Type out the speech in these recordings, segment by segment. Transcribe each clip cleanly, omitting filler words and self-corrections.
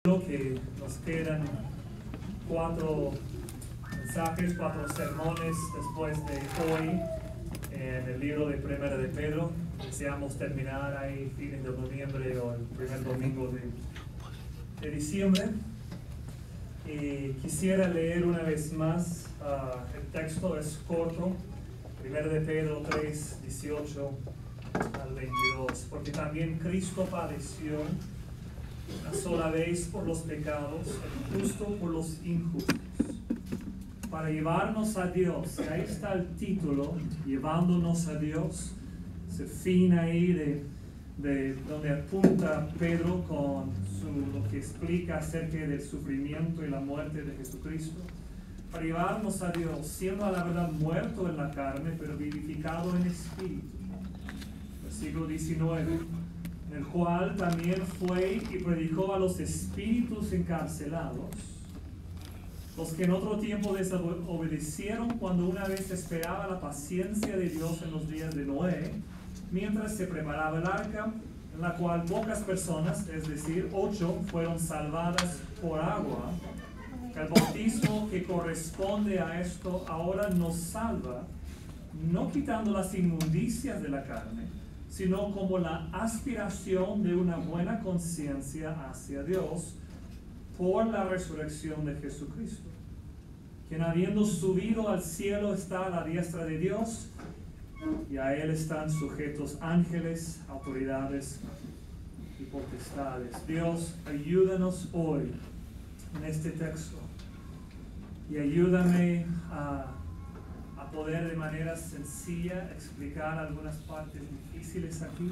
Que nos quedan 4 mensajes, 4 sermones después de hoy en el libro de Primera de Pedro. Deseamos terminar ahí fines de noviembre o el primer domingo de diciembre. Y quisiera leer una vez más, el texto es corto, Primera de Pedro 3, 18 al 22, porque también Cristo padeció una sola vez por los pecados, el justo por los injustos, para llevarnos a Dios. Y ahí está el título, llevándonos a Dios. Es el fin ahí de donde apunta Pedro con lo que explica acerca del sufrimiento y la muerte de Jesucristo. Para llevarnos a Dios, siendo a la verdad muerto en la carne, pero vivificado en espíritu. Versículo 19. En el cual también fue y predicó a los espíritus encarcelados, los que en otro tiempo desobedecieron cuando una vez esperaba la paciencia de Dios en los días de Noé, mientras se preparaba el arca, en la cual pocas personas, es decir, 8, fueron salvadas por agua. El bautismo que corresponde a esto ahora nos salva, no quitando las inmundicias de la carne, sino como la aspiración de una buena conciencia hacia Dios por la resurrección de Jesucristo, quien habiendo subido al cielo está a la diestra de Dios, y a Él están sujetos ángeles, autoridades y potestades. Dios, ayúdanos hoy en este texto y ayúdame a poder de manera sencilla explicar algunas partes difíciles aquí,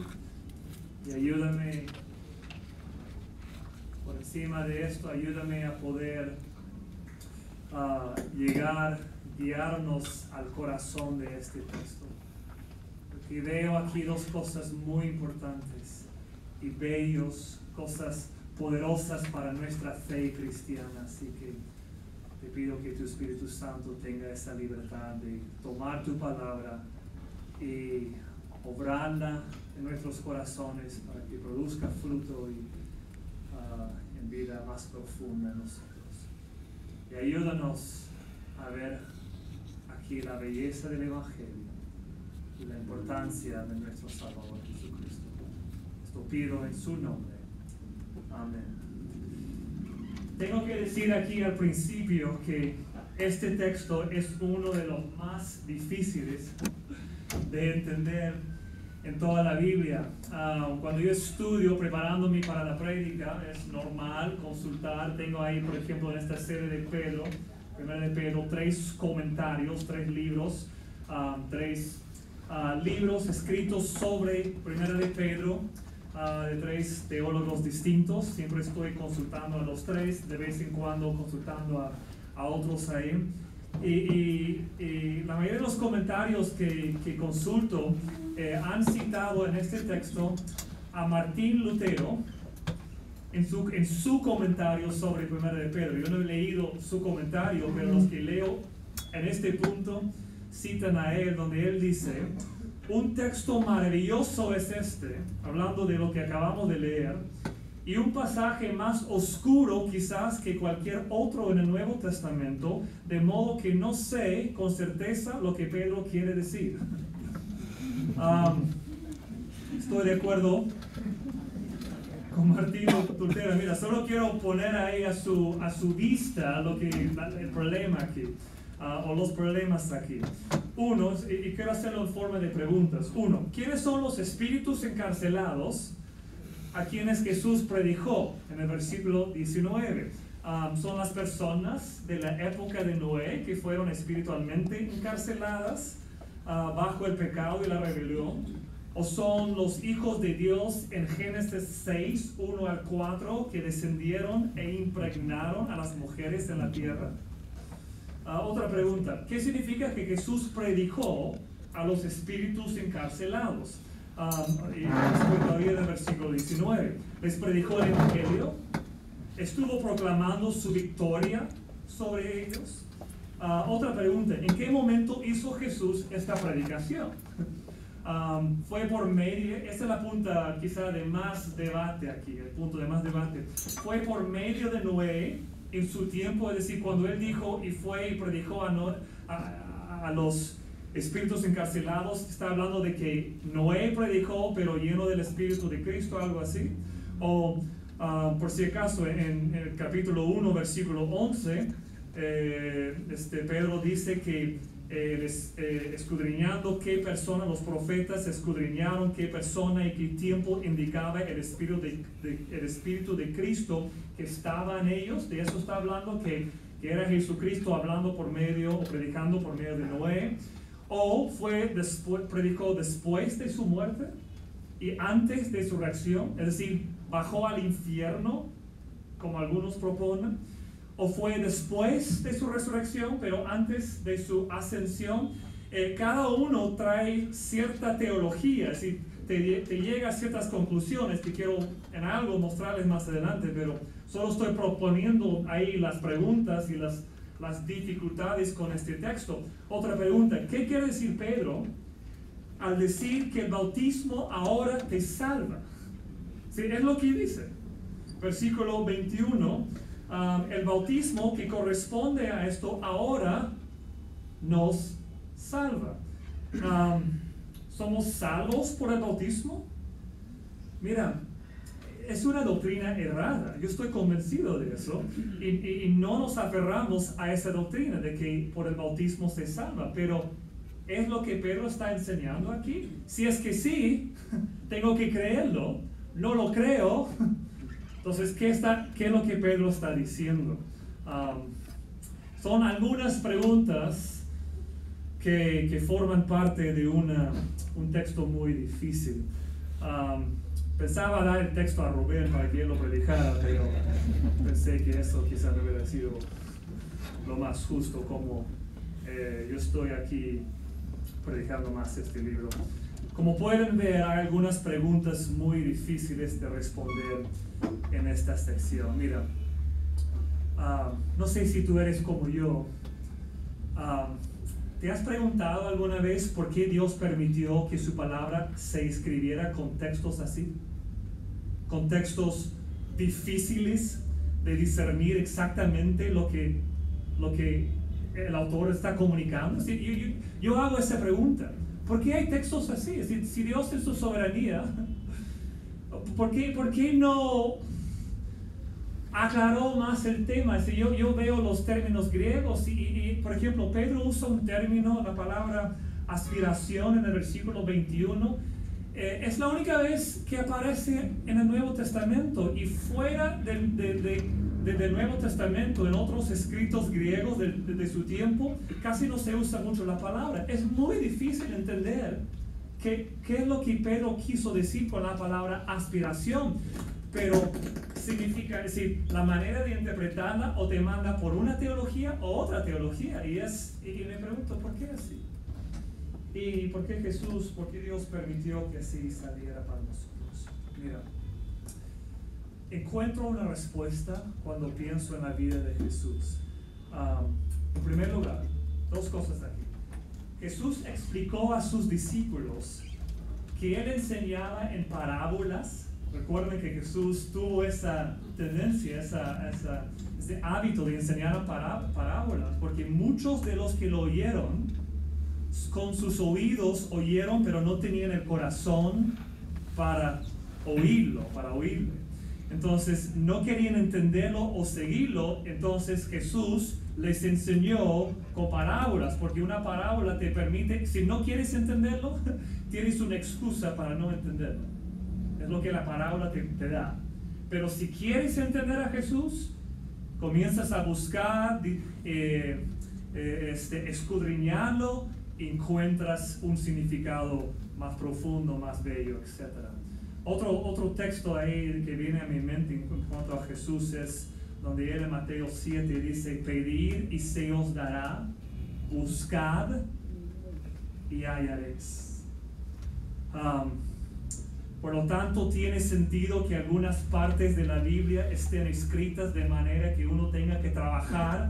y ayúdame por encima de esto, ayúdame a poder guiarnos al corazón de este texto, porque veo aquí 2 cosas muy importantes y bellos, cosas poderosas para nuestra fe cristiana. Así que te pido que tu Espíritu Santo tenga esa libertad de tomar tu palabra y obrarla en nuestros corazones para que produzca fruto y en vida más profunda en nosotros. Y ayúdanos a ver aquí la belleza del Evangelio y la importancia de nuestro Salvador Jesucristo. Esto pido en su nombre. Amén. Tengo que decir aquí al principio que este texto es uno de los más difíciles de entender en toda la Biblia. Cuando yo estudio preparándome para la prédica, es normal consultar. Tengo ahí, por ejemplo, en esta serie de Pedro, Primera de Pedro, 3 comentarios, 3 libros, 3 libros escritos sobre Primera de Pedro, de 3 teólogos distintos. Siempre estoy consultando a los 3, de vez en cuando consultando a otros ahí. Y la mayoría de los comentarios que consulto han citado en este texto a Martín Lutero en su comentario sobre Primera de Pedro. Yo no he leído su comentario, pero los que leo en este punto citan a él, donde él dice: un texto maravilloso es este, hablando de lo que acabamos de leer, y un pasaje más oscuro quizás que cualquier otro en el Nuevo Testamento, de modo que no sé con certeza lo que Pedro quiere decir. Estoy de acuerdo con Martín Lutero. Mira, solo quiero poner ahí a su vista el problema aquí, o los problemas aquí. Uno, y quiero hacerlo en forma de preguntas. 1, ¿quiénes son los espíritus encarcelados a quienes Jesús predicó en el versículo 19? Son las personas de la época de Noé que fueron espiritualmente encarceladas bajo el pecado y la rebelión, o son los hijos de Dios en Génesis 6, 1 al 4, que descendieron e impregnaron a las mujeres en la tierra. Otra pregunta: ¿qué significa que Jesús predicó a los espíritus encarcelados? Y estoy todavía en el versículo 19. ¿Les predicó el Evangelio? ¿Estuvo proclamando su victoria sobre ellos? Otra pregunta: ¿en qué momento hizo Jesús esta predicación? fue por medio, esa es la punta quizá de más debate aquí, el punto de más debate, fue por medio de Noé en su tiempo, es decir, cuando él dijo y fue y predicó a los espíritus encarcelados, está hablando de que Noé predicó pero lleno del Espíritu de Cristo, algo así, o por si acaso en el capítulo 1 versículo 11 Pedro dice que escudriñando qué persona, los profetas escudriñaron qué persona y qué tiempo indicaba el Espíritu de Cristo que estaba en ellos. De eso está hablando, que era Jesucristo hablando por medio o predicando por medio de Noé, o predicó después de su muerte y antes de su reacción, es decir, bajó al infierno como algunos proponen, o fue después de su resurrección, pero antes de su ascensión. Cada uno trae cierta teología, es decir, te llega a ciertas conclusiones que quiero en algo mostrarles más adelante, pero solo estoy proponiendo ahí las preguntas y las dificultades con este texto. Otra pregunta, ¿qué quiere decir Pedro al decir que el bautismo ahora te salva? ¿Sí? Es lo que dice. Versículo 21. El bautismo que corresponde a esto ahora nos salva. ¿Somos salvos por el bautismo? Mira, es una doctrina errada. Yo estoy convencido de eso y no nos aferramos a esa doctrina de que por el bautismo se salva, pero ¿es lo que Pedro está enseñando aquí? Si es que sí, tengo que creerlo. No lo creo. Entonces, ¿qué es lo que Pedro está diciendo? Son algunas preguntas que forman parte de un texto muy difícil. Pensaba dar el texto a Rubén para que él lo predicara, pero pensé que eso quizás no hubiera sido lo más justo, como yo estoy aquí predicando más este libro. Como pueden ver, hay algunas preguntas muy difíciles de responder en esta sección. Mira, no sé si tú eres como yo. ¿Te has preguntado alguna vez por qué Dios permitió que su palabra se escribiera con textos así? Con textos difíciles de discernir exactamente lo que el autor está comunicando. Yo hago esa pregunta. ¿Por qué hay textos así? Es decir, si Dios en su soberanía, ¿por qué no aclaró más el tema? Es decir, yo veo los términos griegos y, por ejemplo, Pedro usa un término, la palabra aspiración en el versículo 21. Es la única vez que aparece en el Nuevo Testamento, y fuera del Nuevo Testamento, en otros escritos griegos de su tiempo, casi no se usa mucho la palabra. Es muy difícil entender qué es lo que Pedro quiso decir con la palabra aspiración, pero significa, es decir, la manera de interpretarla o te manda por una teología o otra teología, y me pregunto, ¿por qué así? ¿Y por qué Dios permitió que así saliera para nosotros? Mira, encuentro una respuesta cuando pienso en la vida de Jesús. En primer lugar, dos cosas aquí. Jesús explicó a sus discípulos que Él enseñaba en parábolas. Recuerden que Jesús tuvo esa tendencia, ese hábito de enseñar parábolas, porque muchos de los que lo oyeron, con sus oídos oyeron, pero no tenían el corazón para oírlo, para oírle. Entonces no querían entenderlo o seguirlo. Entonces Jesús les enseñó con parábolas, porque una parábola te permite, si no quieres entenderlo, tienes una excusa para no entenderlo. Es lo que la parábola te da. Pero si quieres entender a Jesús, comienzas a buscar, escudriñarlo, encuentras un significado más profundo, más bello, etc. Otro texto ahí que viene a mi mente en cuanto a Jesús es donde él en Mateo 7 dice: pedid y se os dará, buscad y hallaréis. Por lo tanto, tiene sentido que algunas partes de la Biblia estén escritas de manera que uno tenga que trabajar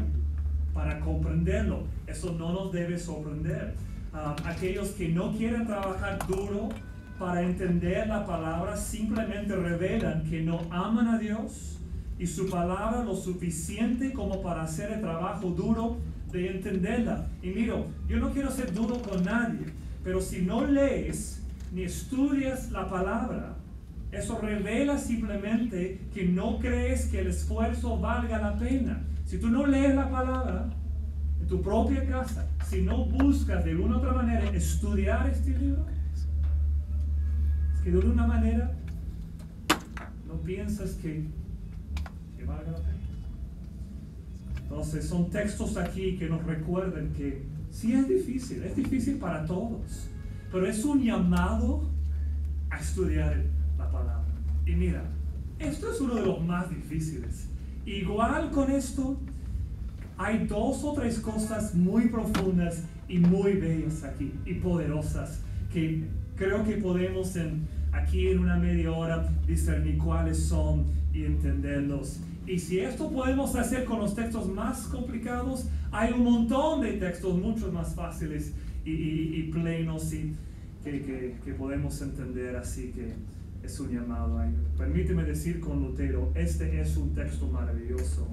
para comprenderlo. Eso no nos debe sorprender. aquellos que no quieren trabajar duro para entender la palabra, simplemente revelan que no aman a Dios y su palabra lo suficiente como para hacer el trabajo duro de entenderla. Y mira, yo no quiero ser duro con nadie, pero si no lees ni estudias la palabra, eso revela simplemente que no crees que el esfuerzo valga la pena. Si tú no lees la palabra en tu propia casa, si no buscas de una u otra manera estudiar este libro, es que de una manera no piensas que valga la pena. Entonces son textos aquí que nos recuerdan que sí es difícil para todos, pero es un llamado a estudiar la palabra. Y mira, esto es uno de los más difíciles. Igual con esto, hay 2 o 3 cosas muy profundas y muy bellas aquí, y poderosas, que creo que podemos aquí en una media hora discernir cuáles son y entenderlos. Y si esto podemos hacer con los textos más complicados, hay un montón de textos mucho más fáciles y plenos que podemos entender, así que es un llamado ahí. Permíteme decir con Lutero, este es un texto maravilloso.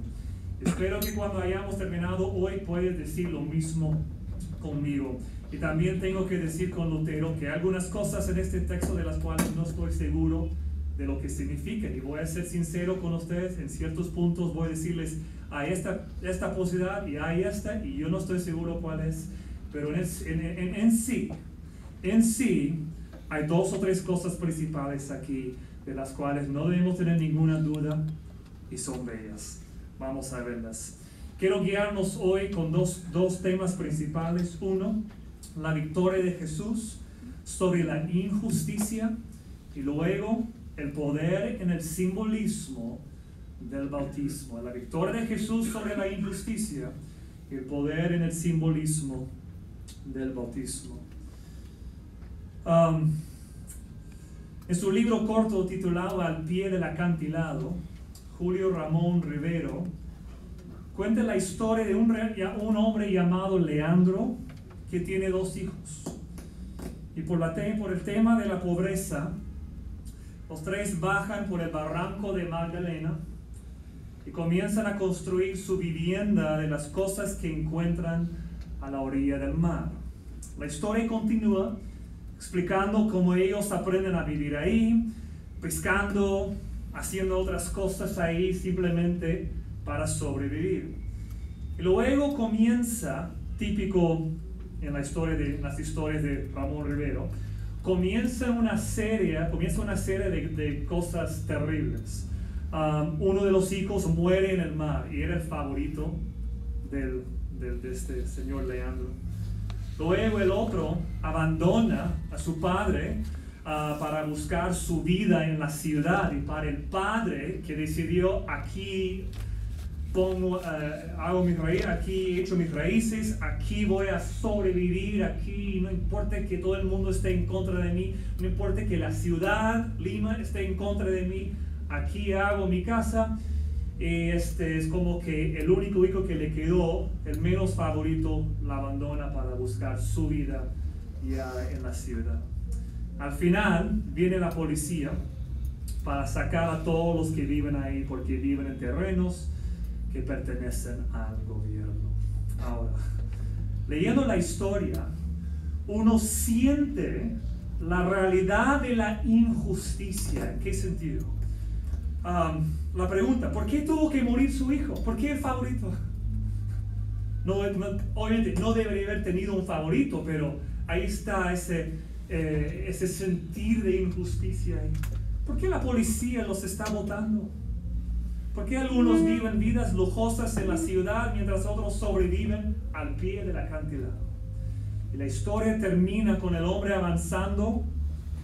Espero que cuando hayamos terminado hoy puedas decir lo mismo conmigo. Y también tengo que decir con Lutero que hay algunas cosas en este texto de las cuales no estoy seguro de lo que significan. Y voy a ser sincero con ustedes, en ciertos puntos voy a decirles, hay esta posibilidad y hay esta, y yo no estoy seguro cuál es. Pero en sí, hay 2 o 3 cosas principales aquí, de las cuales no debemos tener ninguna duda, y son bellas. Vamos a verlas. Quiero guiarnos hoy con dos temas principales. Uno, la victoria de Jesús sobre la injusticia, y luego el poder en el simbolismo del bautismo. La victoria de Jesús sobre la injusticia y el poder en el simbolismo del bautismo. En su libro corto titulado Al pie del acantilado, Julio Ramón Rivero cuenta la historia de un hombre llamado Leandro que tiene 2 hijos. Y por el tema de la pobreza, los 3 bajan por el barranco de Magdalena y comienzan a construir su vivienda de las cosas que encuentran a la orilla del mar. La historia continúa explicando cómo ellos aprenden a vivir ahí, pescando, haciendo otras cosas ahí simplemente para sobrevivir. Y luego comienza, típico en las historias de Ramón Rivero, comienza una serie de cosas terribles. Uno de los hijos muere en el mar y era el favorito de este señor Leandro. Luego el otro abandona a su padre para buscar su vida en la ciudad, y para el padre que decidió aquí aquí he hecho mis raíces, aquí voy a sobrevivir, aquí no importa que todo el mundo esté en contra de mí, no importa que la ciudad, Lima, esté en contra de mí, aquí hago mi casa. Y es como que el único hijo que le quedó, el menos favorito, la abandona para buscar su vida ya en la ciudad. Al final viene la policía para sacar a todos los que viven ahí, porque viven en terrenos que pertenecen al gobierno. Ahora, leyendo la historia, uno siente la realidad de la injusticia. ¿En qué sentido? La pregunta, ¿por qué tuvo que morir su hijo? ¿Por qué el favorito? Obviamente no debería haber tenido un favorito, pero ahí está ese sentir de injusticia. ¿Por qué la policía los está votando? ¿Por qué algunos viven vidas lujosas en la ciudad mientras otros sobreviven al pie del acantilado? Y la historia termina con el hombre avanzando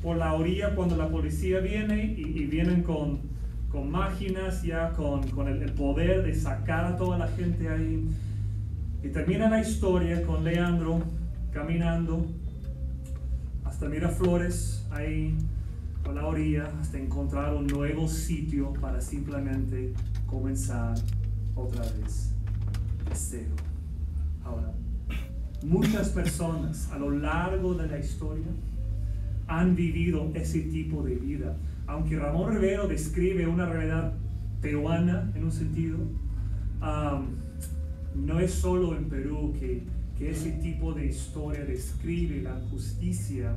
por la orilla cuando la policía viene y vienen con máquinas, ya con el poder de sacar a toda la gente ahí. Y termina la historia con Leandro caminando hasta Miraflores, ahí por la orilla, hasta encontrar un nuevo sitio para simplemente comenzar otra vez de cero. Ahora, Muchas personas a lo largo de la historia han vivido ese tipo de vida. Aunque Ramón Rivero describe una realidad peruana en un sentido, no es solo en Perú que ese tipo de historia describe la injusticia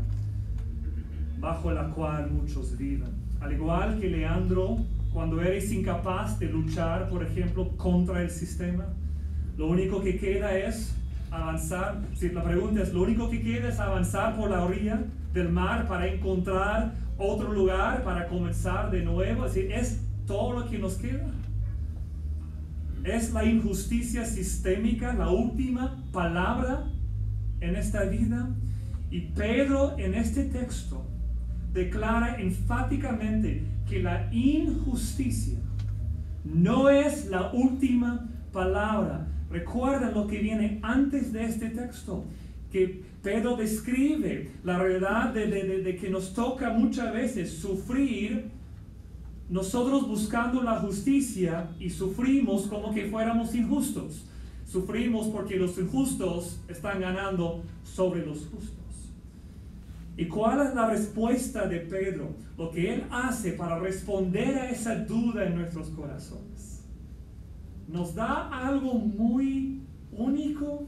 bajo la cual muchos viven. Al igual que Leandro, cuando eres incapaz de luchar, por ejemplo, contra el sistema, lo único que queda es avanzar. Si la pregunta es, ¿lo único que queda es avanzar por la orilla del mar para encontrar otro lugar, para comenzar de nuevo? Es decir, ¿es todo lo que nos queda? ¿Es la injusticia sistémica la última palabra en esta vida? Y Pedro en este texto declara enfáticamente que la injusticia no es la última palabra. Recuerden lo que viene antes de este texto, que Pedro describe la realidad de que nos toca muchas veces sufrir, nosotros buscando la justicia, y sufrimos como que fuéramos injustos. Sufrimos porque los injustos están ganando sobre los justos. ¿Y cuál es la respuesta de Pedro? Lo que él hace para responder a esa duda en nuestros corazones. Nos da algo muy único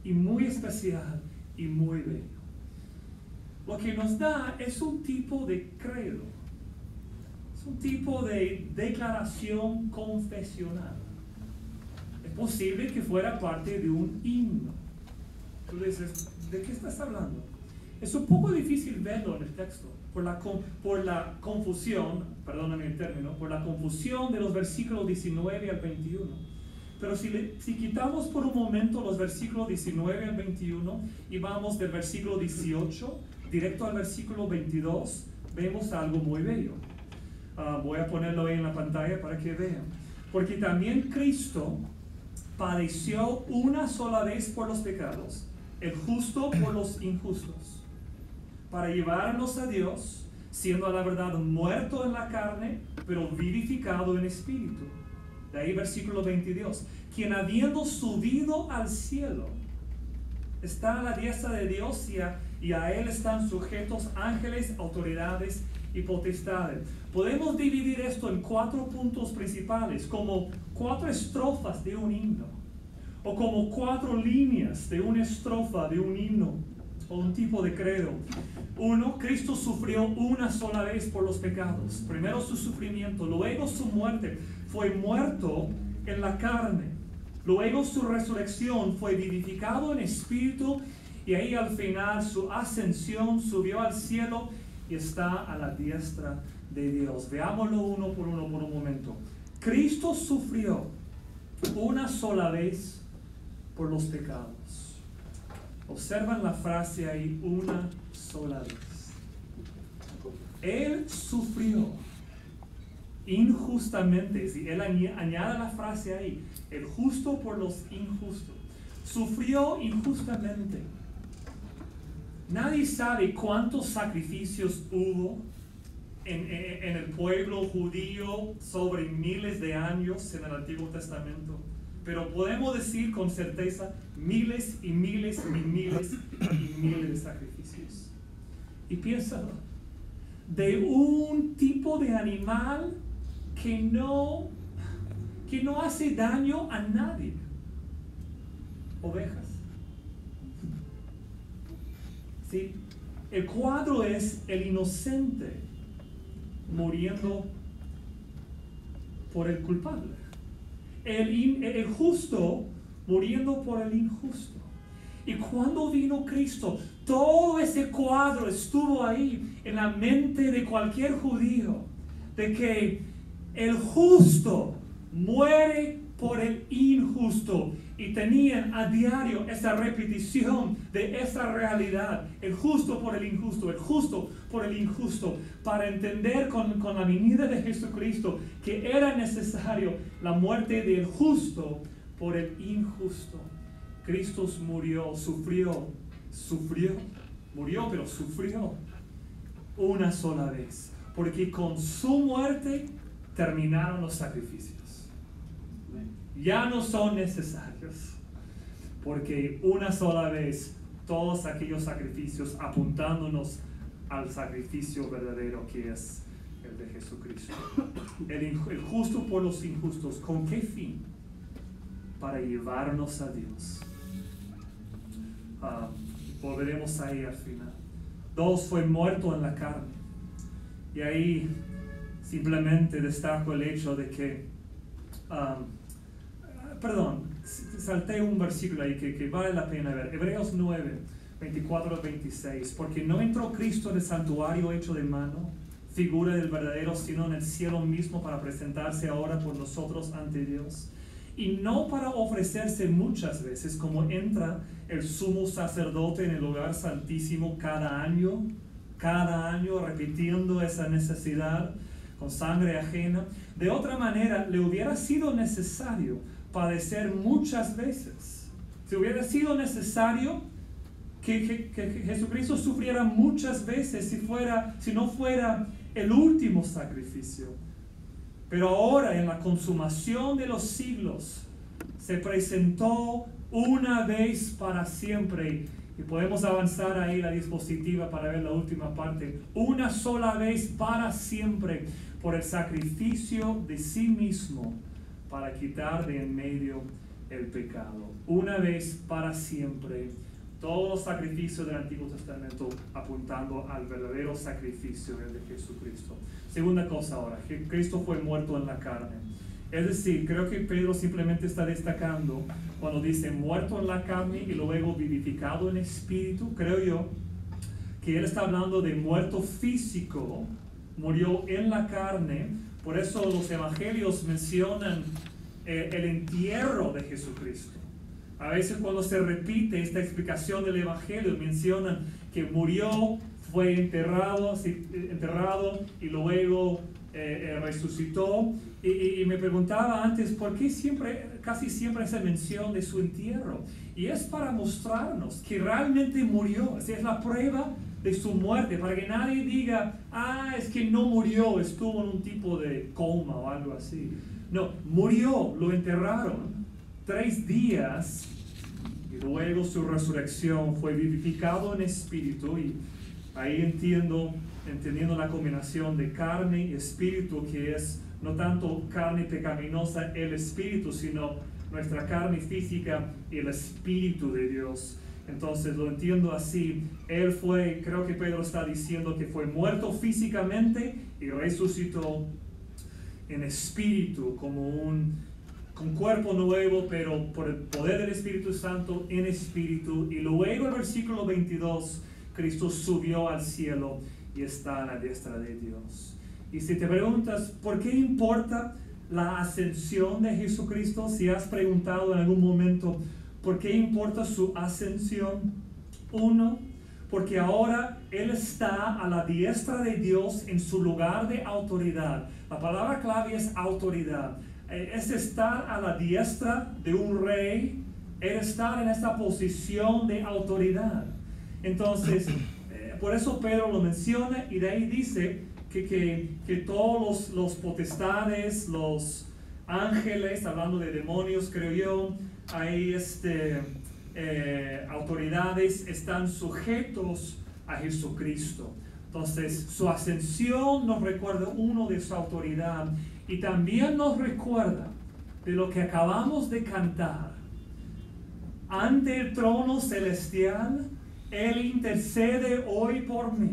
y muy especial y muy bello. Lo que nos da es un tipo de credo. Es un tipo de declaración confesional. Es posible que fuera parte de un himno. Tú dices, ¿de qué estás hablando? Es un poco difícil verlo en el texto por la confusión, perdóname el término, por la confusión de los versículos 19 al 21. Pero si quitamos por un momento los versículos 19 al 21 y vamos del versículo 18 directo al versículo 22, vemos algo muy bello. Voy a ponerlo ahí en la pantalla para que vean. Porque también Cristo padeció una sola vez por los pecados, el justo por los injustos, para llevarnos a Dios, siendo a la verdad muerto en la carne, pero vivificado en espíritu. De ahí versículo 22. Quien habiendo subido al cielo, está a la diestra de Dios y a Él están sujetos ángeles, autoridades y potestades. Podemos dividir esto en 4 puntos principales, como 4 estrofas de un himno, o como 4 líneas de una estrofa de un himno, o un tipo de credo. 1. Cristo sufrió una sola vez por los pecados. Primero su sufrimiento, luego su muerte. Fue muerto en la carne. Luego su resurrección, fue vivificado en espíritu. Y ahí al final su ascensión, subió al cielo y está a la diestra de Dios. Veámoslo uno por un momento. Cristo sufrió una sola vez por los pecados. Observan la frase ahí, una sola vez. Él sufrió injustamente. Si él añade la frase ahí, el justo por los injustos. Sufrió injustamente. Nadie sabe cuántos sacrificios hubo en el pueblo judío sobre miles de años en el Antiguo Testamento. Pero podemos decir con certeza miles y miles y miles y miles de sacrificios. Y piénsalo, de un tipo de animal que no hace daño a nadie. Ovejas. ¿Sí? El cuadro es el inocente muriendo por el culpable. El justo muriendo por el injusto. Y cuando vino Cristo, todo ese cuadro estuvo ahí en la mente de cualquier judío, de que el justo muere por el injusto. Y tenían a diario esa repetición de esa realidad, el justo por el injusto, el justo por el injusto, para entender con la venida de Jesucristo que era necesario la muerte del justo por el injusto. Cristo murió, murió, pero sufrió una sola vez, porque con su muerte terminaron los sacrificios. Ya no son necesarios. porque una sola vez todos aquellos sacrificios apuntándonos al sacrificio verdadero que es el de Jesucristo. El justo por los injustos. ¿Con qué fin? Para llevarnos a Dios. Volveremos ahí al final. 2, fue muerto en la carne. Y ahí simplemente destaco el hecho de que, salté un versículo ahí que vale la pena ver. Hebreos 9, 24 al 26. Porque no entró Cristo en el santuario hecho de mano, figura del verdadero, sino en el cielo mismo, para presentarse ahora por nosotros ante Dios. Y no para ofrecerse muchas veces, como entra el sumo sacerdote en el lugar santísimo cada año, repitiendo esa necesidad con sangre ajena. De otra manera, le hubiera sido necesario padecer muchas veces. Si hubiera sido necesario que Jesucristo sufriera muchas veces si no fuera el último sacrificio. Pero ahora, en la consumación de los siglos, se presentó una vez para siempre. Y podemos avanzar ahí la diapositiva para ver la última parte. Una sola vez para siempre, por el sacrificio de sí mismo, para quitar de en medio el pecado. Una vez para siempre. Todos los sacrificios del Antiguo Testamento apuntando al verdadero sacrificio, el de Jesucristo. Segunda cosa ahora, que Cristo fue muerto en la carne. Es decir, creo que Pedro simplemente está destacando cuando dice muerto en la carne y luego vivificado en espíritu. Creo yo que él está hablando de muerto físico, murió en la carne. Por eso los evangelios mencionan el entierro de Jesucristo. A veces cuando se repite esta explicación del evangelio mencionan que murió, fue enterrado y luego resucitó. Y me preguntaba antes, ¿por qué casi siempre esa mención de su entierro? Y es para mostrarnos que realmente murió. Esa es la prueba de su muerte, para que nadie diga, es que no murió, estuvo en un tipo de coma o algo así. No, murió, lo enterraron 3 días y luego su resurrección, fue vivificado en espíritu. Y ahí entendiendo la combinación de carne y espíritu, que es no tanto carne pecaminosa, el espíritu, sino nuestra carne física y el espíritu de Dios. Entonces lo entiendo así. Él fue, creo que Pedro está diciendo que fue muerto físicamente y resucitó en espíritu, con cuerpo nuevo, pero por el poder del Espíritu Santo en espíritu. Y luego el versículo 22, Cristo subió al cielo y está a la diestra de Dios. Y si te preguntas, ¿por qué importa la ascensión de Jesucristo? Si has preguntado en algún momento, ¿por qué importa su ascensión? 1, porque ahora Él está a la diestra de Dios en su lugar de autoridad. La palabra clave es autoridad. Es estar a la diestra de un rey, es estar en esta posición de autoridad. Entonces, por eso Pedro lo menciona y de ahí dice que todos los potestades, los ángeles, hablando de demonios, creo yo, hay autoridades, están sujetos a Jesucristo. Entonces, su ascensión nos recuerda de su autoridad y también nos recuerda de lo que acabamos de cantar. Ante el trono celestial, Él intercede hoy por mí.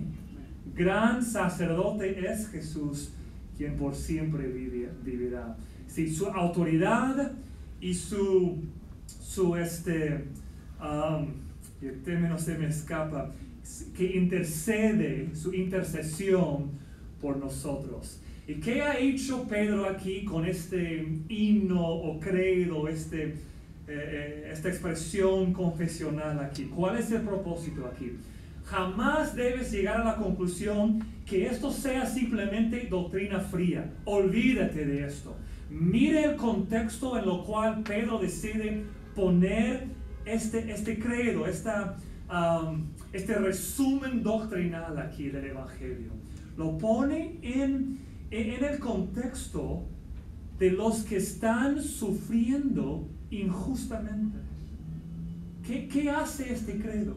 Gran sacerdote es Jesús, quien por siempre vivirá. Sí, su autoridad y el término se me escapa, que intercede, su intercesión por nosotros. ¿Y qué ha hecho Pedro aquí con este himno o credo, esta expresión confesional aquí? ¿Cuál es el propósito aquí? Jamás debes llegar a la conclusión que esto sea simplemente doctrina fría. Olvídate de esto. Mire el contexto en lo cual Pedro decide poner este credo, este resumen doctrinal aquí del Evangelio. Lo pone en el contexto de los que están sufriendo injustamente. ¿Qué hace este credo?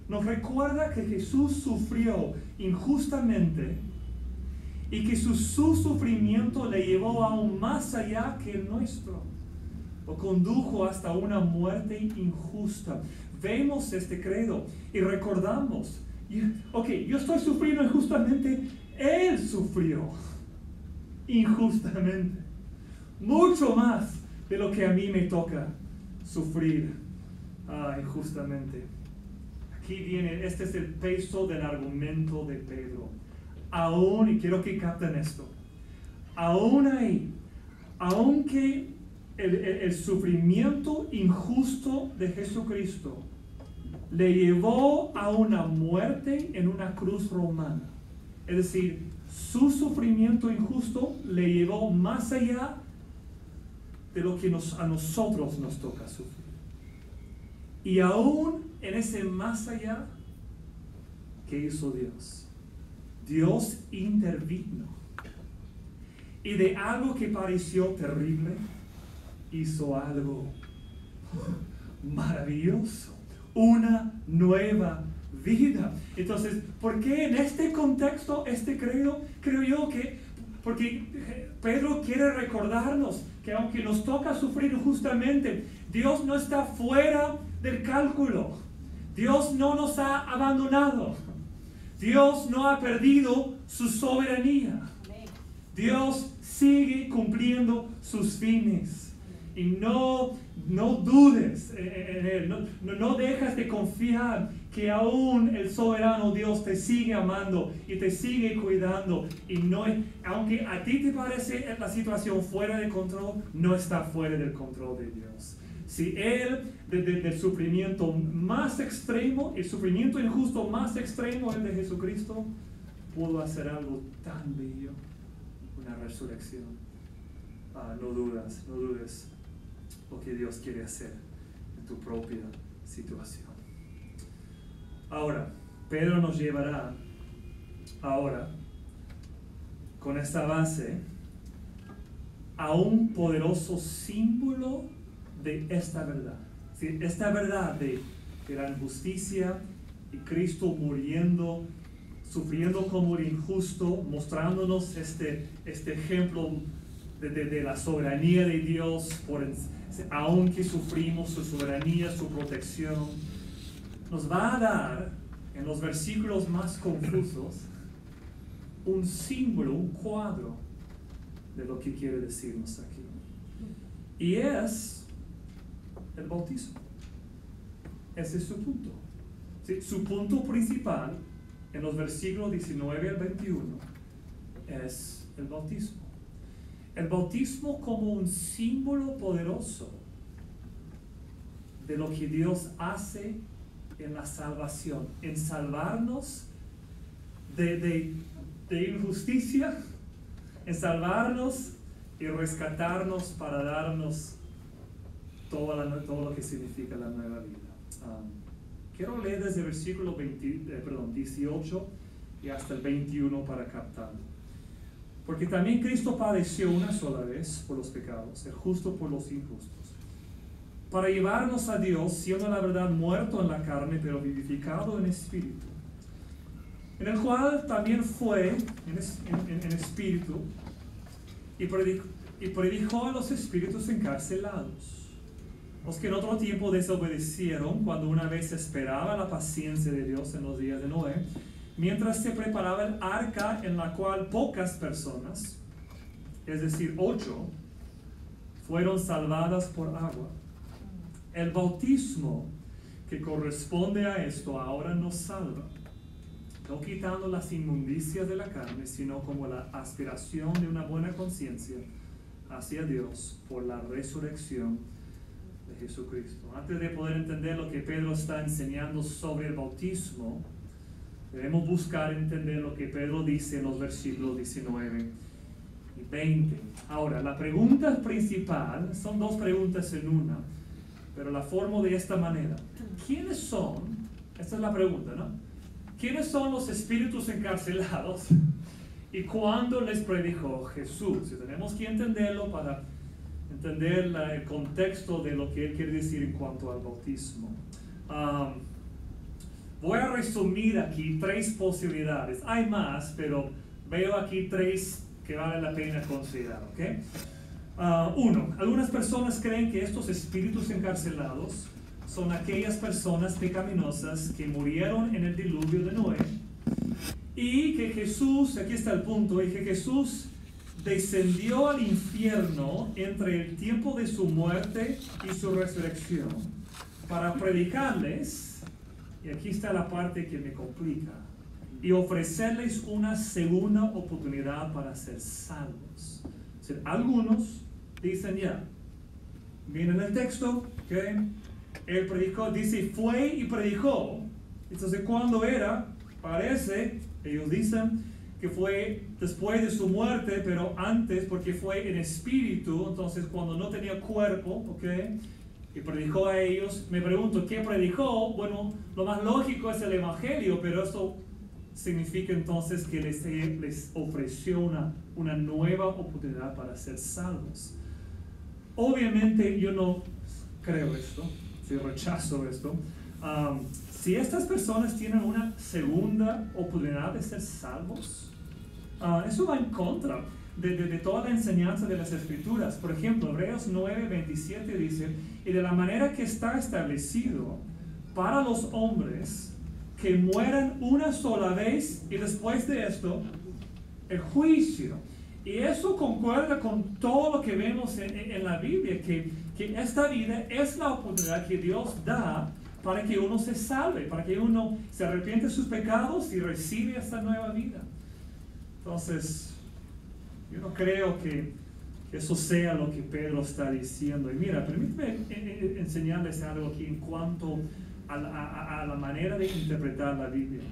Nos recuerda que Jesús sufrió injustamente y que su sufrimiento le llevó aún más allá que el nuestro. Lo condujo hasta una muerte injusta. Vemos este credo y recordamos, yo estoy sufriendo injustamente, Él sufrió injustamente. Mucho más de lo que a mí me toca sufrir injustamente. Aquí viene, este es el peso del argumento de Pedro. Aún, y quiero que capten esto, aún ahí, aunque el sufrimiento injusto de Jesucristo le llevó a una muerte en una cruz romana, es decir, su sufrimiento injusto le llevó más allá de lo que a nosotros nos toca sufrir. Y aún en ese más allá, ¿qué hizo Dios? Dios intervino. Y de algo que pareció terrible, hizo algo maravilloso. Una nueva vida. Entonces, ¿por qué en este contexto, este credo? Creo yo que porque Pedro quiere recordarnos que aunque nos toca sufrir justamente, Dios no está fuera del cálculo. Dios no nos ha abandonado. Dios no ha perdido su soberanía. Dios sigue cumpliendo sus fines. Y no dudes en Él. No dejas de confiar que aún el soberano Dios te sigue amando y te sigue cuidando. Y aunque a ti te parece la situación fuera de control, no está fuera del control de Dios. Si Él, desde el sufrimiento más extremo, el sufrimiento injusto más extremo, el de Jesucristo, pudo hacer algo tan bello, una resurrección. No dudes lo que Dios quiere hacer en tu propia situación. Ahora, Pedro nos llevará ahora, con esta base, a un poderoso símbolo de esta verdad. ¿Sí? Esta verdad de la injusticia y Cristo muriendo, sufriendo como el injusto, mostrándonos este ejemplo de la soberanía de Dios, aunque sufrimos su soberanía, su protección, nos va a dar en los versículos más confusos un símbolo, un cuadro de lo que quiere decirnos aquí. Y es el bautismo. Ese es su punto. ¿Sí? Su punto principal en los versículos 19 al 21 es el bautismo. El bautismo como un símbolo poderoso de lo que Dios hace en la salvación, en salvarnos de injusticia, en salvarnos y rescatarnos para darnos todo lo que significa la nueva vida. Quiero leer desde el versículo 18 y hasta el 21 para captarlo. Porque también Cristo padeció una sola vez por los pecados, el justo por los injustos, para llevarnos a Dios, siendo la verdad muerto en la carne, pero vivificado en espíritu, en el cual también fue en espíritu y predicó a los espíritus encarcelados, los que en otro tiempo desobedecieron cuando una vez esperaba la paciencia de Dios en los días de Noé, mientras se preparaba el arca en la cual pocas personas, es decir, 8, fueron salvadas por agua. El bautismo que corresponde a esto ahora nos salva, no quitando las inmundicias de la carne, sino como la aspiración de una buena conciencia hacia Dios por la resurrección de Jesucristo. Antes de poder entender lo que Pedro está enseñando sobre el bautismo, debemos buscar entender lo que Pedro dice en los versículos 19 y 20. Ahora, la pregunta principal, son dos preguntas en una, pero la formo de esta manera. ¿Quiénes son? Esta es la pregunta, ¿no? ¿Quiénes son los espíritus encarcelados? ¿Y cuándo les predicó Jesús? Y tenemos que entenderlo para entender el contexto de lo que él quiere decir en cuanto al bautismo. Voy a resumir aquí 3 posibilidades. Hay más, pero veo aquí 3 que vale la pena considerar, ¿ok? 1. Algunas personas creen que estos espíritus encarcelados son aquellas personas pecaminosas que murieron en el diluvio de Noé, y que Jesús, aquí está el punto, y que Jesús descendió al infierno entre el tiempo de su muerte y su resurrección para predicarles, y aquí está la parte que me complica, y ofrecerles una segunda oportunidad para ser salvos. O sea, algunos dicen ya, miren el texto, él predicó, dice fue y predicó. Entonces, ¿cuándo era? Parece, ellos dicen que fue después de su muerte, pero antes, porque fue en espíritu, entonces cuando no tenía cuerpo, y predicó a ellos. Me pregunto, ¿qué predicó? Bueno, lo más lógico es el evangelio, pero esto significa entonces que les ofreció una nueva oportunidad para ser salvos. Obviamente yo no creo esto, rechazo esto. Si estas personas tienen una segunda oportunidad de ser salvos, eso va en contra de toda la enseñanza de las Escrituras. Por ejemplo, Hebreos 9:27 dice, y de la manera que está establecido para los hombres que mueran una sola vez y después de esto el juicio. Y eso concuerda con todo lo que vemos en la Biblia, que esta vida es la oportunidad que Dios da para que uno se salve, para que uno se arrepiente de sus pecados y recibe esta nueva vida. Entonces, yo no creo que eso sea lo que Pedro está diciendo. Y mira, permíteme enseñarles algo aquí en cuanto a la manera de interpretar la Biblia.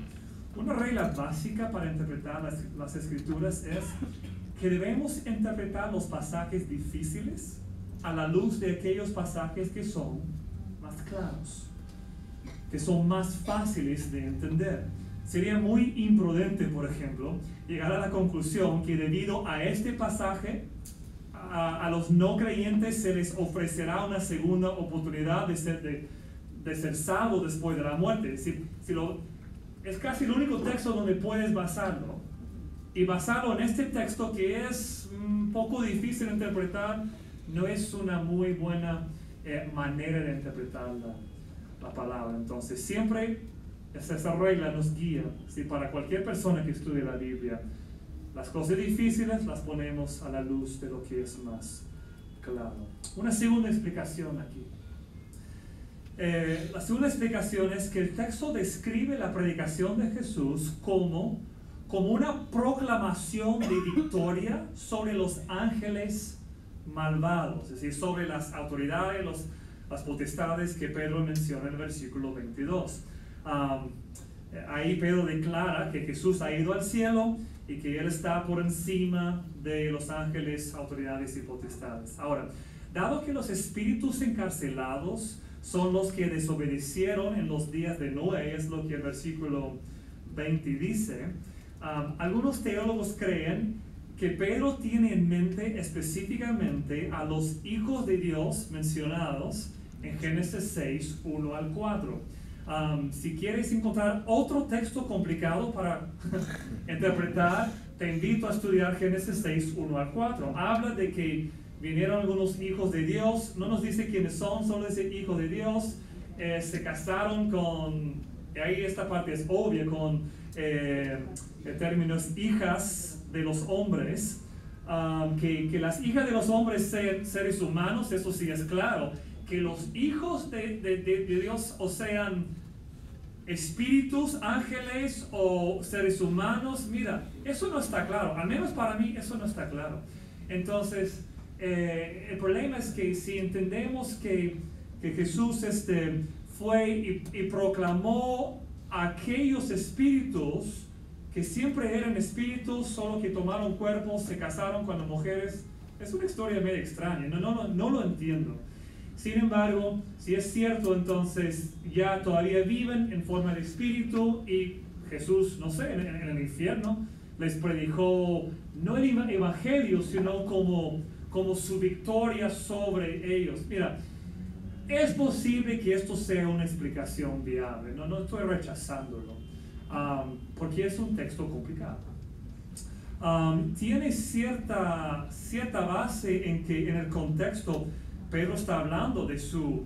Una regla básica para interpretar las Escrituras es que debemos interpretar los pasajes difíciles a la luz de aquellos pasajes que son más claros, que son más fáciles de entender. Sería muy imprudente, por ejemplo, llegar a la conclusión que debido a este pasaje, a los no creyentes se les ofrecerá una segunda oportunidad de ser salvos después de la muerte. Es casi el único texto donde puedes basarlo. Y basarlo en este texto que es un poco difícil de interpretar, no es una muy buena manera de interpretar la palabra. Entonces, siempre esa regla nos guía. Para cualquier persona que estudie la Biblia, las cosas difíciles las ponemos a la luz de lo que es más claro. Una segunda explicación aquí. La segunda explicación es que el texto describe la predicación de Jesús como una proclamación de victoria sobre los ángeles malvados, es decir, sobre las autoridades, las potestades que Pedro menciona en el versículo 22. Ahí Pedro declara que Jesús ha ido al cielo y que Él está por encima de los ángeles, autoridades y potestades. Ahora, dado que los espíritus encarcelados son los que desobedecieron en los días de Noé, es lo que el versículo 20 dice, algunos teólogos creen que Pedro tiene en mente específicamente a los hijos de Dios mencionados en Génesis 6, 1 al 4. Si quieres encontrar otro texto complicado para interpretar, te invito a estudiar Génesis 6, 1 al 4. Habla de que vinieron algunos hijos de Dios, no nos dice quiénes son, solo dice hijos de Dios, se casaron con, ahí esta parte es obvia, con términos hijas de los hombres, que las hijas de los hombres sean seres humanos, eso sí es claro, que los hijos de Dios o sean espíritus, ángeles o seres humanos, mira, eso no está claro, al menos para mí eso no está claro. Entonces, el problema es que si entendemos que Jesús fue y proclamó a aquellos espíritus que siempre eran espíritus, solo que tomaron cuerpos, se casaron con las mujeres, es una historia medio extraña, no lo entiendo. Sin embargo, si es cierto, entonces ya todavía viven en forma de espíritu y Jesús, no sé, en el infierno les predicó no el evangelio, sino como como su victoria sobre ellos. Mira, es posible que esto sea una explicación viable, no estoy rechazándolo, porque es un texto complicado. Tiene cierta base en que en el contexto Pedro está hablando de su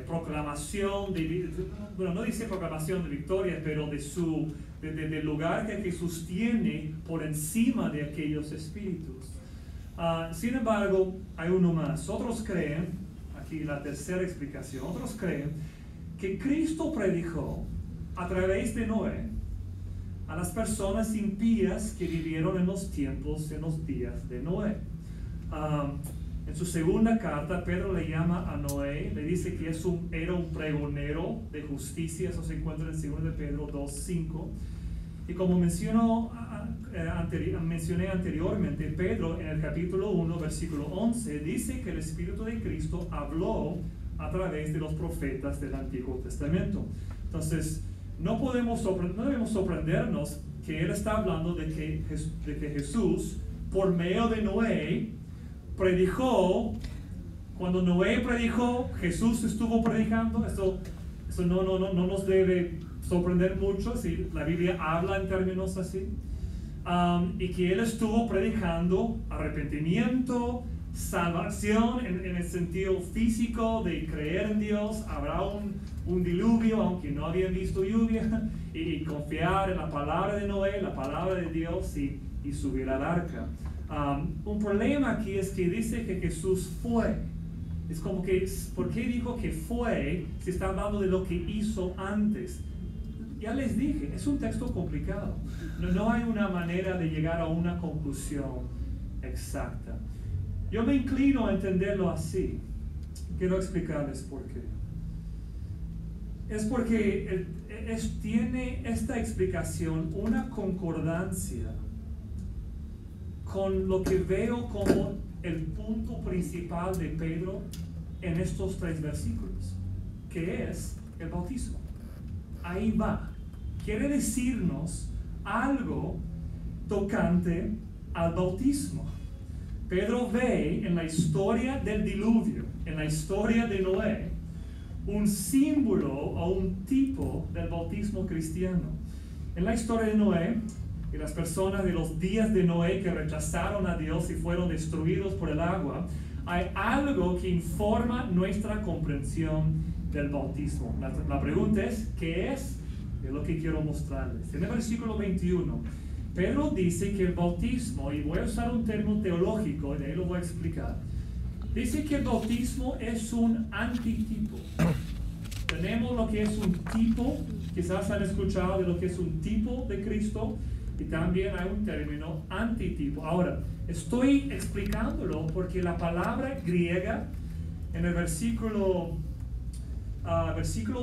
proclamación, bueno, no dice proclamación de victoria, pero del lugar que Jesús tiene por encima de aquellos espíritus. Sin embargo, hay uno más. Otros creen, aquí la tercera explicación, otros creen que Cristo predicó a través de Noé a las personas impías que vivieron en los días de Noé. En su segunda carta, Pedro le llama a Noé, le dice que era un pregonero de justicia. Eso se encuentra en 2 de Pedro 2:5. Y como mencioné anteriormente, Pedro en el capítulo 1, versículo 11, dice que el Espíritu de Cristo habló a través de los profetas del Antiguo Testamento. Entonces, no debemos sorprendernos que él está hablando de que Jesús, por medio de Noé, predicó. Cuando Noé predicó, Jesús estuvo predicando. Eso no nos debe sorprender mucho si la Biblia habla en términos así. Y que él estuvo predicando arrepentimiento, salvación en el sentido físico de creer en Dios. Habrá un diluvio, aunque no habían visto lluvia, y confiar en la palabra de Noé, la palabra de Dios, y subir al arca. Un problema aquí es que dice que Jesús fue. Es como que, ¿por qué dijo que fue si está hablando de lo que hizo antes? Ya les dije, es un texto complicado. No hay una manera de llegar a una conclusión exacta. Yo me inclino a entenderlo así. Quiero explicarles por qué. Es porque tiene esta explicación una concordancia con lo que veo como el punto principal de Pedro en estos 3 versículos, que es el bautismo. Ahí va. Quiere decirnos algo tocante al bautismo. Pedro ve en la historia del diluvio, en la historia de Noé, un símbolo o un tipo del bautismo cristiano. En la historia de Noé, y las personas de los días de Noé que rechazaron a Dios y fueron destruidos por el agua, hay algo que informa nuestra comprensión del bautismo. La pregunta es, ¿qué es? Es lo que quiero mostrarles. En el versículo 21, Pedro dice que el bautismo, y voy a usar un término teológico, y de ahí lo voy a explicar, dice que el bautismo es un antitipo. Tenemos lo que es un tipo, quizás han escuchado de lo que es un tipo de Cristo, y también hay un término antitipo. Ahora, estoy explicándolo porque la palabra griega en el versículo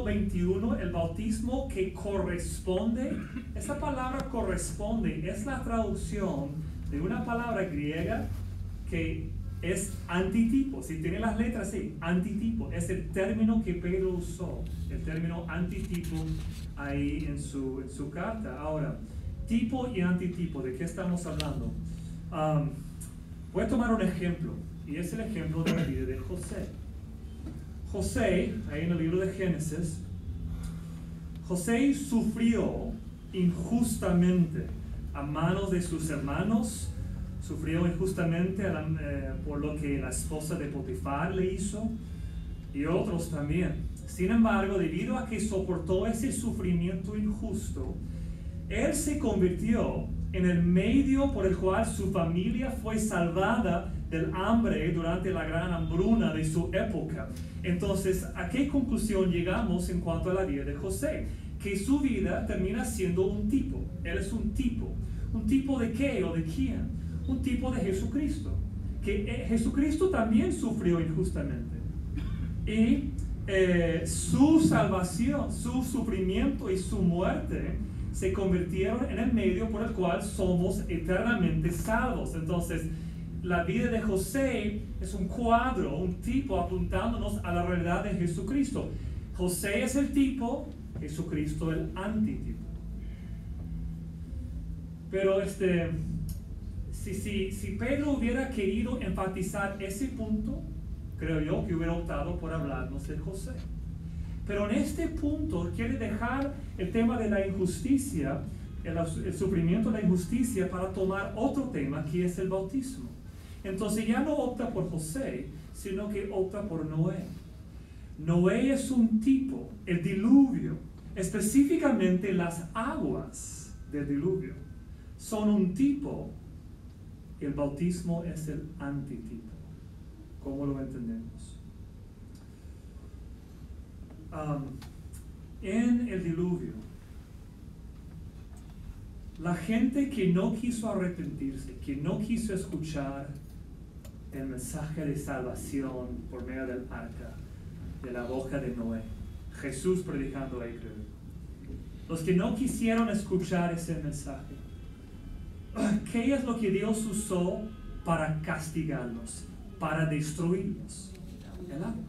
21, el bautismo que corresponde, esa palabra corresponde, es la traducción de una palabra griega que es antitipo. Si tiene las letras, sí, antitipo, es el término que Pedro usó, el término antitipo ahí en su carta. Ahora, tipo y antitipo, ¿de qué estamos hablando? Voy a tomar un ejemplo, y es el ejemplo de la vida de José. José, ahí en el libro de Génesis, José sufrió injustamente a manos de sus hermanos, sufrió injustamente por lo que la esposa de Potifar le hizo, y otros también. Sin embargo, debido a que soportó ese sufrimiento injusto, él se convirtió en el medio por el cual su familia fue salvada del hambre durante la gran hambruna de su época. Entonces, ¿a qué conclusión llegamos en cuanto a la vida de José? Que su vida termina siendo un tipo. Él es un tipo. ¿Un tipo de qué o de quién? Un tipo de Jesucristo. Que Jesucristo también sufrió injustamente. Y su salvación, su sufrimiento y su muerte se convirtieron en el medio por el cual somos eternamente salvos. Entonces, la vida de José es un cuadro, un tipo apuntándonos a la realidad de Jesucristo. José es el tipo, Jesucristo el antitipo. Pero si Si Pedro hubiera querido enfatizar ese punto, creo yo que hubiera optado por hablarnos de José. Pero en este punto quiere dejar el tema de la injusticia, el sufrimiento de la injusticia, para tomar otro tema, que es el bautismo. Entonces ya no opta por José, sino que opta por Noé. Noé es un tipo, el diluvio, específicamente las aguas del diluvio, son un tipo. El bautismo es el antitipo. ¿Cómo lo entendemos? En el diluvio, la gente que no quiso arrepentirse, que no quiso escuchar el mensaje de salvación por medio del arca, de la boca de Noé, Jesús predicando ahí, creo. Los que no quisieron escuchar ese mensaje, ¿qué es lo que Dios usó para castigarlos, para destruirlos? El agua.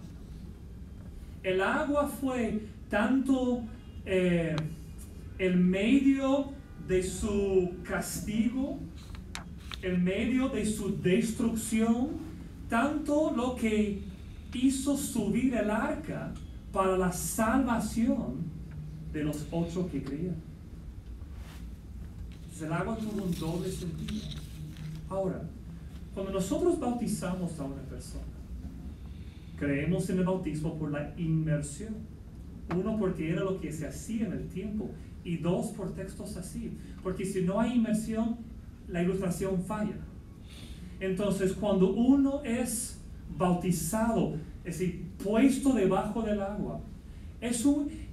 El agua fue tanto el medio de su castigo, el medio de su destrucción, tanto lo que hizo subir el arca para la salvación de los 8 que creían. El agua tuvo un doble sentido. Ahora, cuando nosotros bautizamos a una persona, creemos en el bautismo por la inmersión. 1, porque era lo que se hacía en el tiempo, y 2, por textos así. Porque si no hay inmersión, la ilustración falla. Entonces, cuando uno es bautizado, es decir, puesto debajo del agua,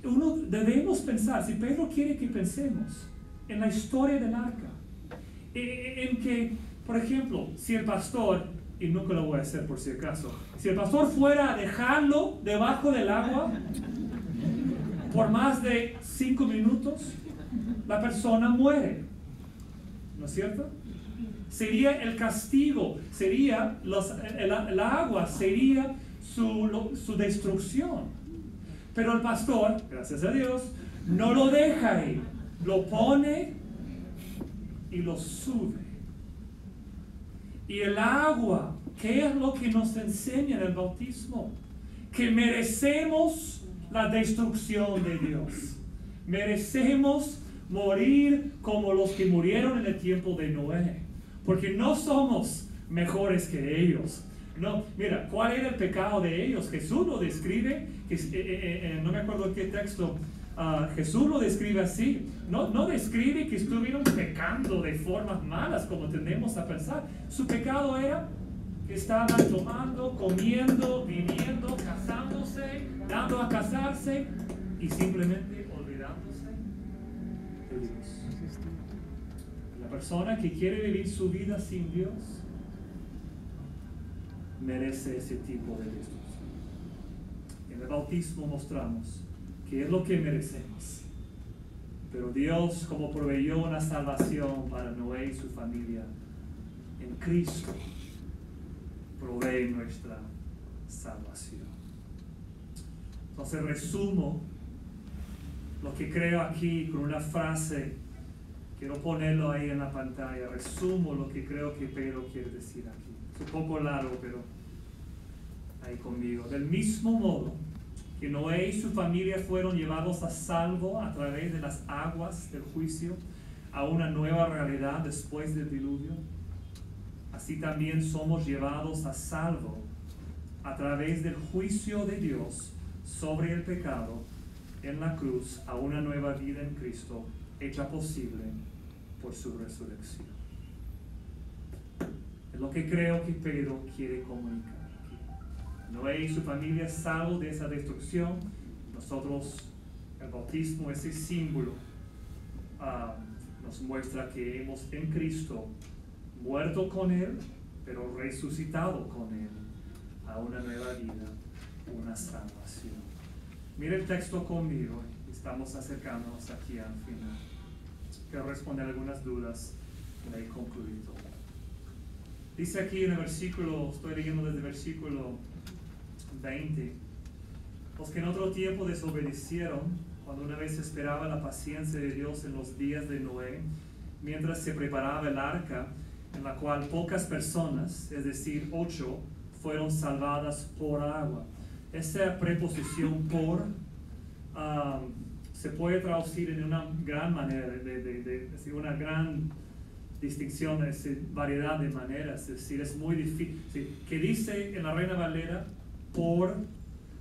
uno debemos pensar, si Pedro quiere que pensemos en la historia del arca, en que, por ejemplo, si el pastor, y nunca lo voy a hacer por si acaso, si el pastor fuera a dejarlo debajo del agua por más de 5 minutos, la persona muere, ¿no es cierto? Sería el castigo, sería el agua, sería su destrucción. Pero el pastor, gracias a Dios, no lo deja ahí. Lo pone y lo sube. Y el agua, ¿qué es lo que nos enseña en el bautismo? Que merecemos la destrucción de Dios. Merecemos morir como los que murieron en el tiempo de Noé. Porque no somos mejores que ellos. No, mira, ¿cuál era el pecado de ellos? Jesús lo describe, no me acuerdo qué texto. Jesús lo describe así. No describe que estuvieron pecando de formas malas como tendemos a pensar. Su pecado era que estaban tomando, comiendo, viviendo, casándose, dando a casarse y simplemente olvidándose de Dios. La persona que quiere vivir su vida sin Dios merece ese tipo de destrucción. En el bautismo mostramos que es lo que merecemos. Pero Dios, como proveyó una salvación para Noé y su familia, en Cristo provee nuestra salvación. Entonces resumo lo que creo aquí con una frase. Quiero ponerlo ahí en la pantalla. Resumo lo que creo que Pedro quiere decir aquí. Es un poco largo, pero ahí conmigo. Del mismo modo que Noé y su familia fueron llevados a salvo a través de las aguas del juicio a una nueva realidad después del diluvio, así también somos llevados a salvo a través del juicio de Dios sobre el pecado en la cruz a una nueva vida en Cristo hecha posible por su resurrección. Es lo que creo que Pedro quiere comunicar. Noé y su familia salvo de esa destrucción. Nosotros, el bautismo, ese símbolo, nos muestra que hemos en Cristo muerto con Él, pero resucitado con Él a una nueva vida, una salvación. Mire el texto conmigo, estamos acercándonos aquí al final. Quiero responder algunas dudas y ahí concluir todo. Dice aquí en el versículo, estoy leyendo desde el versículo 20, los que en otro tiempo desobedecieron, cuando una vez esperaba la paciencia de Dios en los días de Noé, mientras se preparaba el arca, en la cual pocas personas, es decir, 8, fueron salvadas por agua. Esa preposición por se puede traducir en una gran manera, de decir, una gran distinción, es decir, variedad de maneras, es decir, es muy difícil. Que dice en la Reina Valera por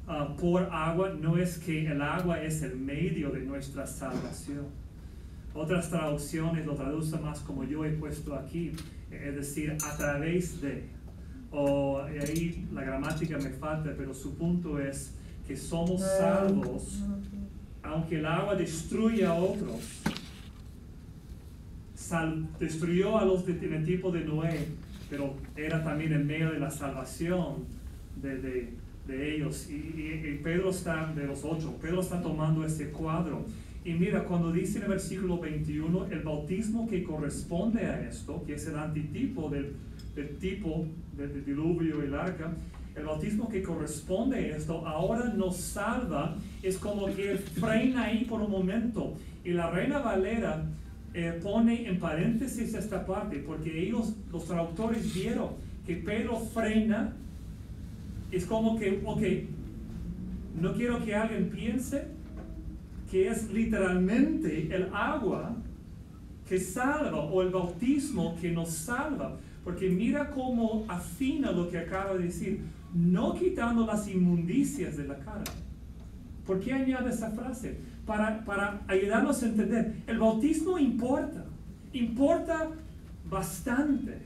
agua, no es que el agua es el medio de nuestra salvación. Otras traducciones lo traducen más como yo he puesto aquí, es decir, a través de. O ahí la gramática me falta, pero su punto es que somos salvos, aunque el agua destruye a otros. Destruyó a los en el tiempo de Noé, pero era también en medio de la salvación de ellos. Y Pedro está, de los 8, Pedro está tomando ese cuadro. Y mira, cuando dice en el versículo 21, el bautismo que corresponde a esto, que es el antitipo del tipo del diluvio y el arca, el bautismo que corresponde a esto, ahora nos salva, es como que frena ahí por un momento. Y la Reina Valera pone en paréntesis esta parte, porque ellos, los traductores, vieron que Pedro frena, es como que, ok, no quiero que alguien piense que es literalmente el agua que salva o el bautismo que nos salva, porque mira cómo afina lo que acaba de decir, no quitando las inmundicias de la carne. ¿Por qué añade esa frase? Para ayudarnos a entender, el bautismo importa bastante,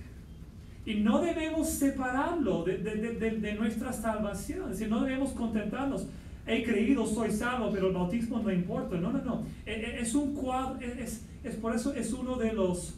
y no debemos separarlo de nuestra salvación, es decir, no debemos contentarnos. He creído, soy salvo, pero el bautismo no importa. No. Es un cuadro, es por eso es uno de los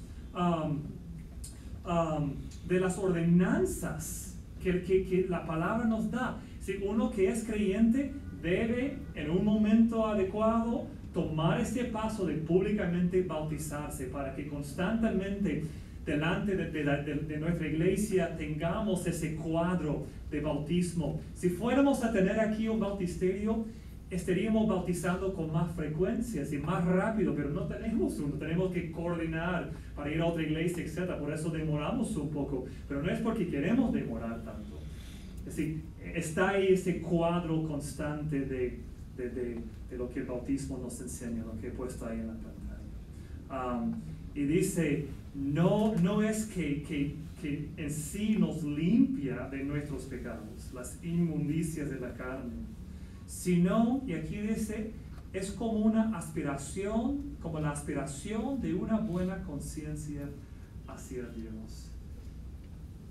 de las ordenanzas que la palabra nos da. Si uno que es creyente debe en un momento adecuado tomar ese paso de públicamente bautizarse, para que constantemente delante de nuestra iglesia tengamos ese cuadro de bautismo. Si fuéramos a tener aquí un bautisterio, estaríamos bautizando con más frecuencia y más rápido, pero no tenemos uno, tenemos que coordinar para ir a otra iglesia, etc. Por eso demoramos un poco, pero no es porque queremos demorar tanto. Es decir, está ahí ese cuadro constante de lo que el bautismo nos enseña, lo que he puesto ahí en la pantalla. Y dice, no es que en sí nos limpia de nuestros pecados, las inmundicias de la carne, sino, y aquí dice, es como una aspiración, como la aspiración de una buena conciencia hacia Dios.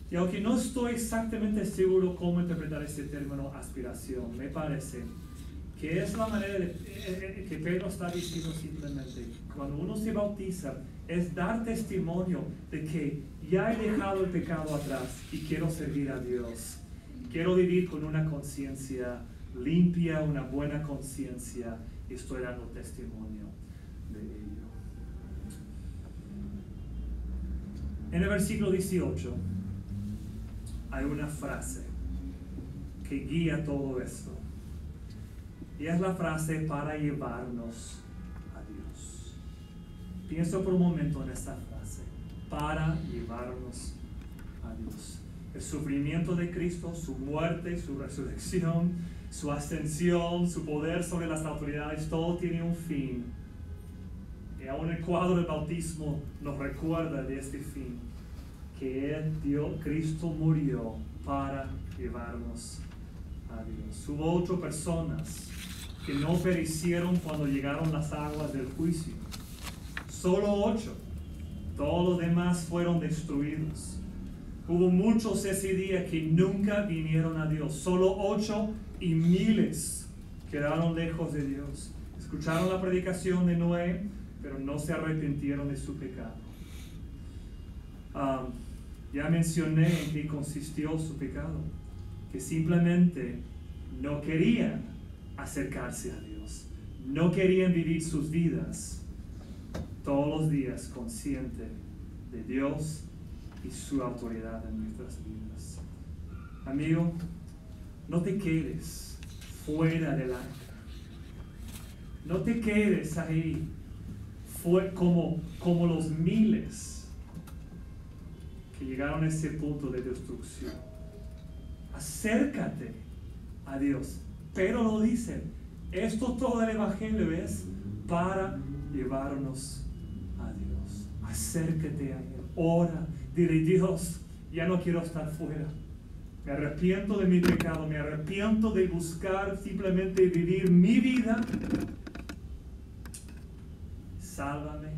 Y aunque no estoy exactamente seguro cómo interpretar este término aspiración, me parece que es la manera que Pedro está diciendo simplemente, cuando uno se bautiza, es dar testimonio de que ya he dejado el pecado atrás y quiero servir a Dios. Quiero vivir con una conciencia limpia, una buena conciencia, y estoy dando testimonio de ello. En el versículo 18 hay una frase que guía todo esto. Y es la frase para llevarnos a Dios. Pienso por un momento en esta frase, para llevarnos a Dios. El sufrimiento de Cristo, su muerte, su resurrección, su ascensión, su poder sobre las autoridades, todo tiene un fin. Y aún el cuadro del bautismo nos recuerda de este fin, que Cristo murió para llevarnos a Dios. Hubo 8 personas que no perecieron cuando llegaron las aguas del juicio. Solo 8. Todos los demás fueron destruidos. Hubo muchos ese día que nunca vinieron a Dios. Solo 8 y miles quedaron lejos de Dios. Escucharon la predicación de Noé, pero no se arrepintieron de su pecado. Ya mencioné en qué consistió su pecado, que simplemente no querían acercarse a Dios, no querían vivir sus vidas todos los días consciente de Dios y su autoridad en nuestras vidas. Amigo, no te quedes fuera del arca, no te quedes ahí como los miles que llegaron a ese punto de destrucción. Acércate a Dios. Pero lo dicen, esto todo el Evangelio es para llevarnos a Dios. Acércate a Él, ora, dile: Dios, ya no quiero estar fuera. Me arrepiento de mi pecado, me arrepiento de buscar simplemente vivir mi vida. Sálvame,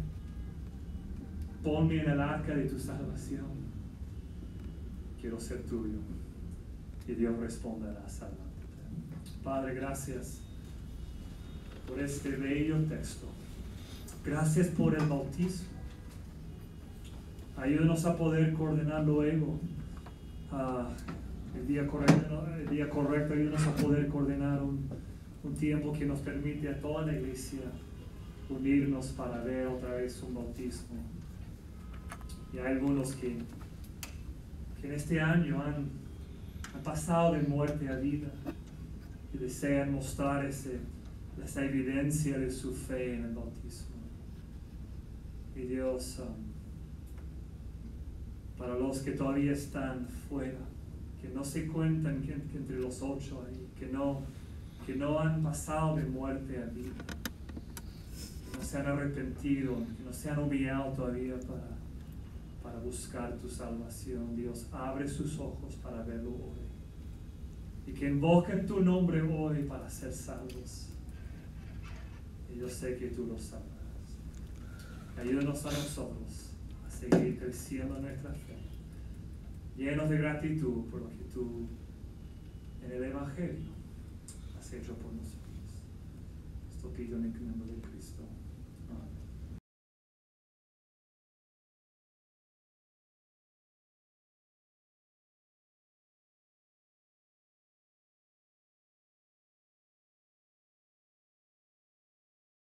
ponme en el arca de tu salvación. Quiero ser tuyo. Y Dios responderá salvándote. Padre, gracias por este bello texto. Gracias por el bautismo. Ayúdanos a poder coordinar luego el día correcto. Ayúdanos a poder coordinar un tiempo que nos permite a toda la iglesia unirnos para ver otra vez un bautismo. Y hay algunos que en este año han pasado de muerte a vida y desean mostrar esa evidencia de su fe en el bautismo. Y Dios, para los que todavía están fuera, que no se cuentan que entre los 8 ahí, que no han pasado de muerte a vida, que no se han arrepentido, que no se han humillado todavía para buscar tu salvación. Dios, abre sus ojos para verlo hoy. Y que invoquen tu nombre hoy para ser salvos. Y yo sé que tú los salvarás. Ayúdanos a nosotros a seguir creciendo en nuestra fe, llenos de gratitud por lo que tú en el Evangelio has hecho por nosotros. Esto pido en el nombre de Cristo.